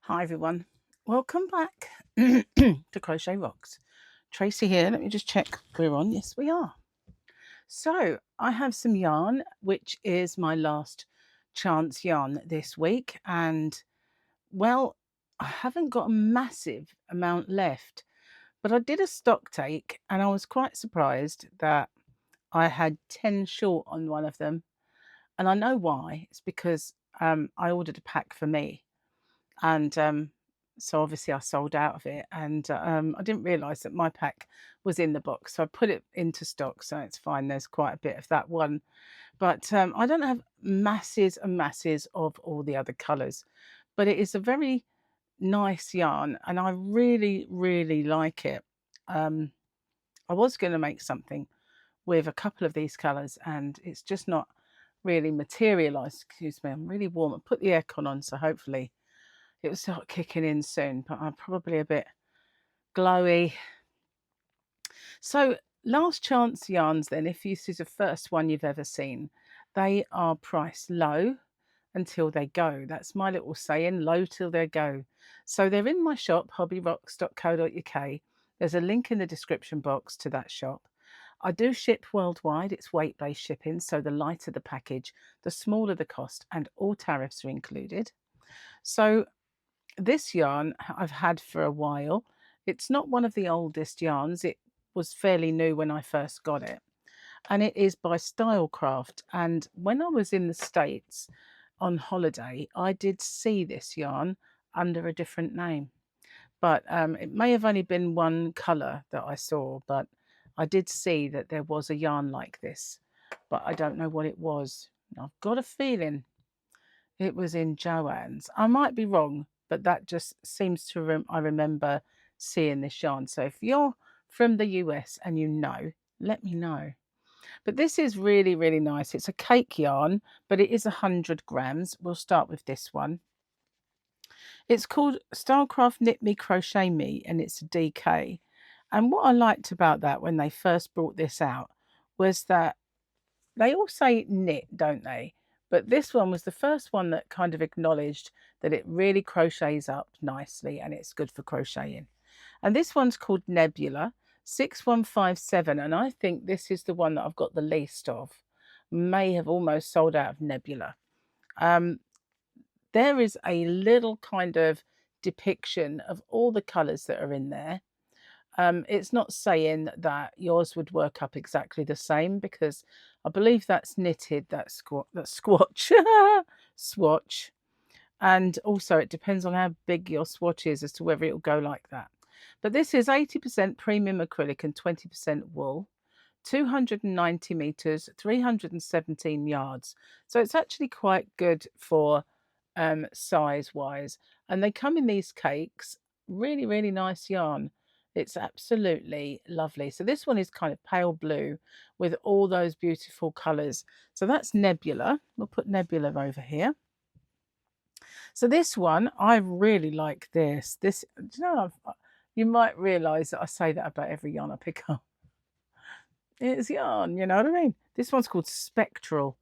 Hi everyone, welcome back to Crochet Rocks. Tracy here. Let me just check we're on. Yes, we are. So I have some yarn, which is my last chance yarn this week, and well, I haven't got a massive amount left, but I did a stock take, and I was quite surprised that I had 10 short on one of them, and I know why. It's because I ordered a pack for me. And so obviously I sold out of it, and I didn't realize that my pack was in the box, so I put it into stock, so it's fine. There's quite a bit of that one, but I don't have masses and masses of all the other colors, but it is a very nice yarn and I really like it. I was going to make something with a couple of these colors and it's just not really materialized. Excuse me, I'm really warm. I put the aircon on, so hopefully it will start kicking in soon, but I'm probably a bit glowy. So last chance yarns then, if this is the first one you've ever seen, they are priced low until they go. That's my little saying, low till they go. So they're in my shop, hobbyrocks.co.uk. There's a link in the description box to that shop. I do ship worldwide. It's weight-based shipping, so the lighter the package, the smaller the cost, and all tariffs are included. So this yarn I've had for a while. It's not one of the oldest yarns. It was fairly new when I first got it. And it is by StyleCraft. And when I was in the States on holiday, I did see this yarn under a different name. But it may have only been one colour that I saw, but I did see that there was a yarn like this. But I don't know what it was. I've got a feeling it was in Joann's. I might be wrong, but that just seems to I remember seeing this yarn. So if you're from the US and you know, let me know. But this is really nice. It's a cake yarn, but it is 100 grams. We'll start with this one. It's called StyleCraft Knit Me Crochet Me, and it's a DK. And what I liked about that when they first brought this out was that they all say knit, don't they? But this one was the first one that kind of acknowledged that it really crochets up nicely and it's good for crocheting. And this one's called Nebula 6157. And I think this is the one that I've got the least of. May have almost sold out of Nebula. There is a little kind of depiction of all the colours that are in there. It's not saying that yours would work up exactly the same because I believe that's knitted, that swatch, swatch. And also it depends on how big your swatch is as to whether it'll go like that. But this is 80% premium acrylic and 20% wool, 290 meters, 317 yards. So it's actually quite good for size wise. And they come in these cakes, really nice yarn. It's absolutely lovely. So this one is kind of pale blue with all those beautiful colors. So that's Nebula. We'll put Nebula over here. So this one, I really like this. This, you know, you might realize that I say that about every yarn I pick up. It's yarn, you know what I mean? This one's called Spectral.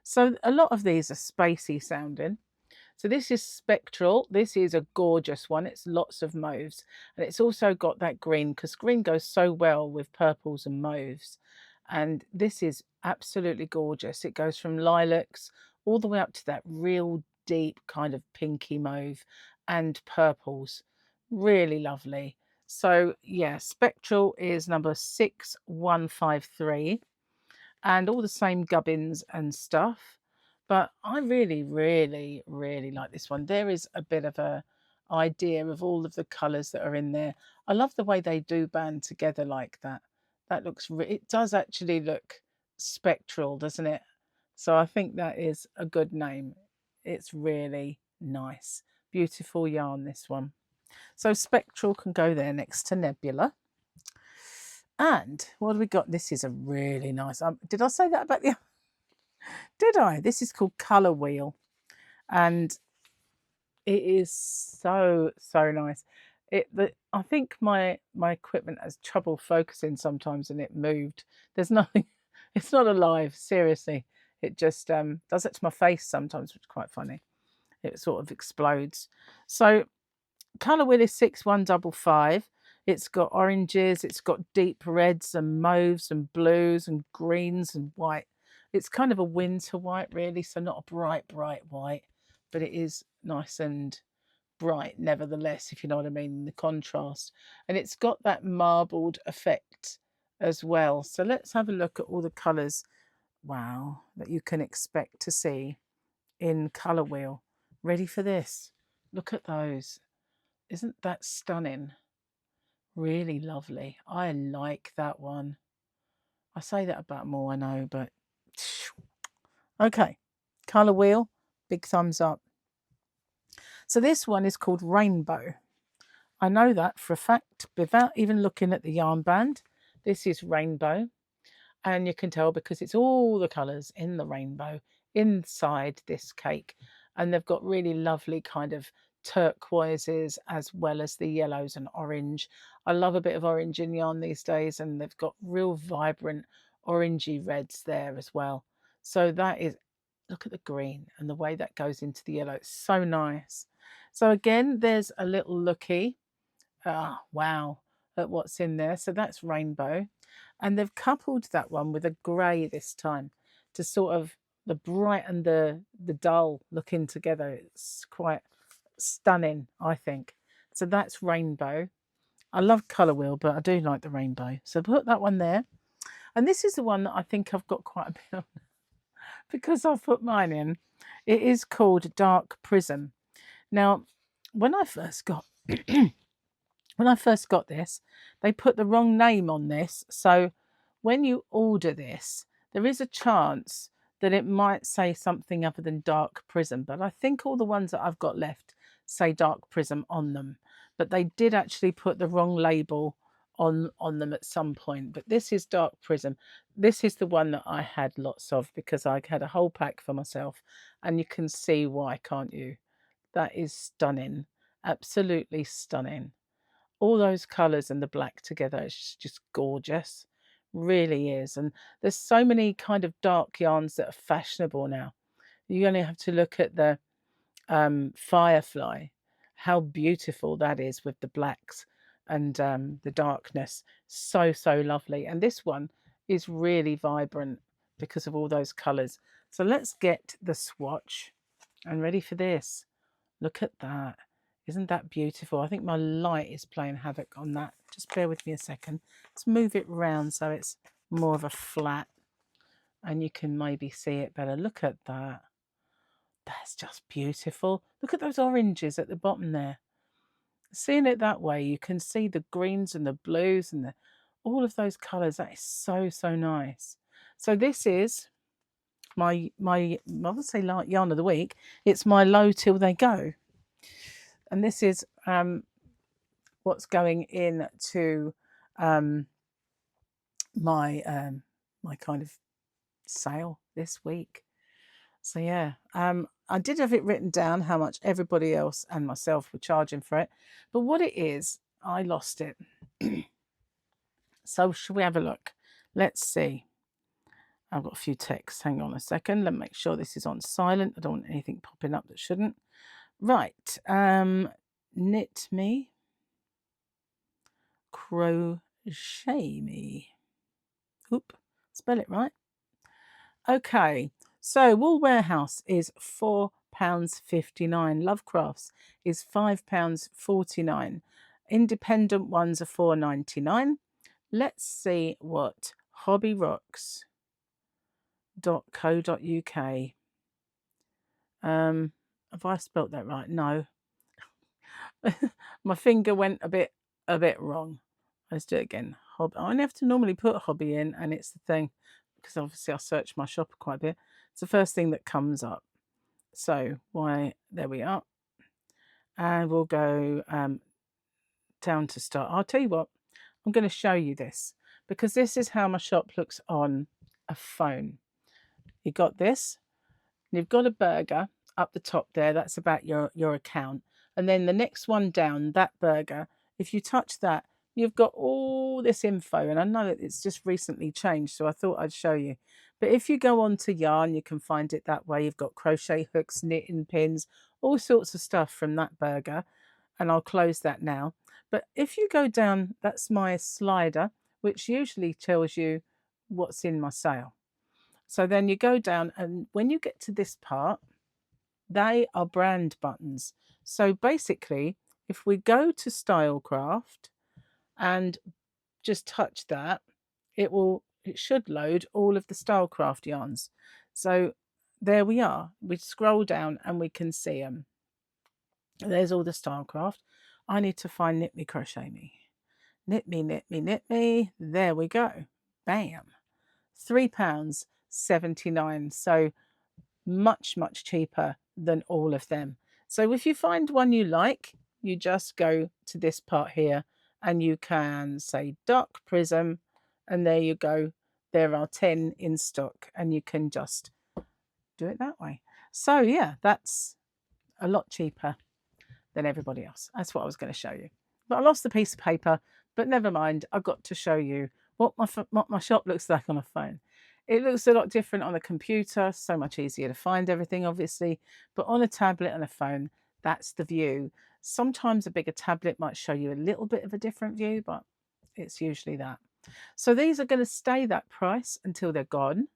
So a lot of these are spacey sounding. So this is Spectral. This is a gorgeous one. It's lots of mauves. And it's also got that green because green goes so well with purples and mauves. And this is absolutely gorgeous. It goes from lilacs all the way up to that real deep kind of pinky mauve and purples. Really lovely. So yeah, Spectral is number 6153 and all the same gubbins and stuff. But I really like this one. There is a bit of a idea of all of the colours that are in there. I love the way they do band together like that. That looks, it does actually look spectral, doesn't it? So I think that is a good name. It's really nice. Beautiful yarn, this one. So Spectral can go there next to Nebula. And what have we got? This is a really nice. Did I say that about the? Did I? This is called Color Wheel, and it is so nice. I think my equipment has trouble focusing sometimes, and it moved. There's nothing. It's not alive. Seriously, it just does it to my face sometimes, which is quite funny. It sort of explodes. So colour wheel is 6155. It's got oranges, it's got deep reds and mauves and blues and greens and white. It's kind of a winter white, really, so not a bright white, but it is nice and bright nevertheless, if you know what I mean, the contrast. And it's got that marbled effect as well. So let's have a look at all the colours, wow, that you can expect to see in colour wheel. Ready for this? Look at those. Isn't that stunning? Really lovely. I like that one. I say that about more, I know, but okay. Colour wheel, big thumbs up. So this one is called Rainbow. I know that for a fact without even looking at the yarn band. This is Rainbow, and you can tell because it's all the colours in the rainbow inside this cake, and they've got really lovely kind of turquoises as well as the yellows and orange. I love a bit of orange in yarn these days, and they've got real vibrant orangey reds there as well. So that is, look at the green and the way that goes into the yellow. It's so nice. So again, there's a little looky. Ah, wow, at what's in there. So that's Rainbow. And they've coupled that one with a grey this time to sort of the bright and the dull looking together. It's quite stunning, I think. So that's Rainbow. I love colour wheel, but I do like the rainbow. So put that one there. And this is the one that I think I've got quite a bit on because I've put mine in. It is called Dark Prism. Now, when I first got this, they put the wrong name on this. So when you order this, there is a chance that it might say something other than Dark Prism. But I think all the ones that I've got left say Dark Prism on them. But they did actually put the wrong label on them at some point. But this is Dark Prism. This is the one that I had lots of because I had a whole pack for myself. And you can see why, can't you? That is stunning. Absolutely stunning. All those colours and the black together, it's just gorgeous. Really is. And there's so many kind of dark yarns that are fashionable now. You only have to look at the Firefly, how beautiful that is with the blacks and the darkness. So lovely. And this one is really vibrant because of all those colours. So let's get the swatch and ready for this. Look at that. Isn't that beautiful? I think my light is playing havoc on that. Just bear with me a second. Let's move it round so it's more of a flat and you can maybe see it better. Look at that. That's just beautiful. Look at those oranges at the bottom there. Seeing it that way, you can see the greens and the blues and all of those colours. That is so nice. So this is my I would say yarn of the week. It's my low till they go. And this is what's going into my my kind of sale this week. So yeah, I did have it written down how much everybody else and myself were charging for it, but what it is, I lost it. So should we have a look? Let's see. I've got a few texts. Hang on a second. Let me make sure this is on silent. I don't want anything popping up that shouldn't. Right. Knit me. Crochet me. Oop. Spell it right. Okay. So Wool Warehouse is £4.59. Love Crafts is £5.49. Independent ones are £4.99. Let's see what hobbyrocks.co.uk. Have I spelt that right? No. My finger went a bit wrong. Let's do it again. Hobby. I only have to normally put hobby in, and it's the thing because obviously I search my shop quite a bit. It's the first thing that comes up. So there we are, and we'll go down to start. I'll tell you what. I'm going to show you this because this is how my shop looks on a phone. You got this. You've got a burger up the top there. That's about your account. And then the next one down, that burger, if you touch that, you've got all this info. And I know that it's just recently changed, so I thought I'd show you. But if you go on to yarn, you can find it that way. You've got crochet hooks, knitting pins, all sorts of stuff from that burger. and I'll close that now. But if you go down, that's my slider, which usually tells you what's in my sale. So then you go down, and when you get to this part, they are brand buttons. So basically, if we go to StyleCraft and just touch that, it should load all of the StyleCraft yarns. So there we are. We scroll down and we can see them. There's all the StyleCraft. I need to find Knit Me Crochet Me. Knit Me, Knit Me, Knit Me. There we go. Bam. £3.79. So much, much cheaper than all of them. So if you find one you like, you just go to this part here and you can say Dark Prism, and there you go. There are 10 in stock, and you can just do it that way. So yeah, that's a lot cheaper than everybody else. That's what I was going to show you. But I lost the piece of paper, but never mind. I got to show you what my shop looks like on a phone. It looks a lot different on a computer, so much easier to find everything, obviously. But on a tablet and a phone, that's the view. Sometimes a bigger tablet might show you a little bit of a different view, but it's usually that. So these are going to stay that price until they're gone.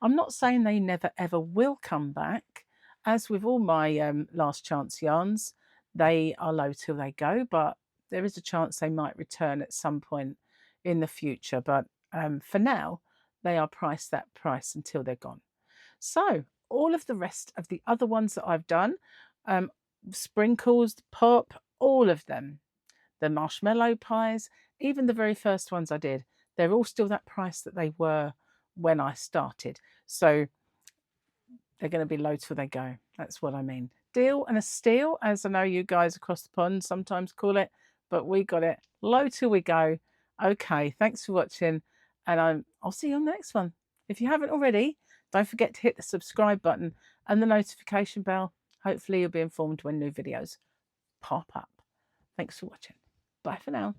I'm not saying they never ever will come back. As with all my last chance yarns, they are low till they go, but there is a chance they might return at some point in the future. But for now, they are priced that price until they're gone. So all of the rest of the other ones that I've done, sprinkles, pop, all of them, the marshmallow pies, even the very first ones I did, they're all still that price that they were when I started. So they're going to be low till they go. That's what I mean. Deal and a steal, as I know you guys across the pond sometimes call it, but we got it low till we go. Okay, thanks for watching, and I'll see you on the next one. If you haven't already, don't forget to hit the subscribe button and the notification bell. Hopefully you'll be informed when new videos pop up. Thanks for watching. Bye for now.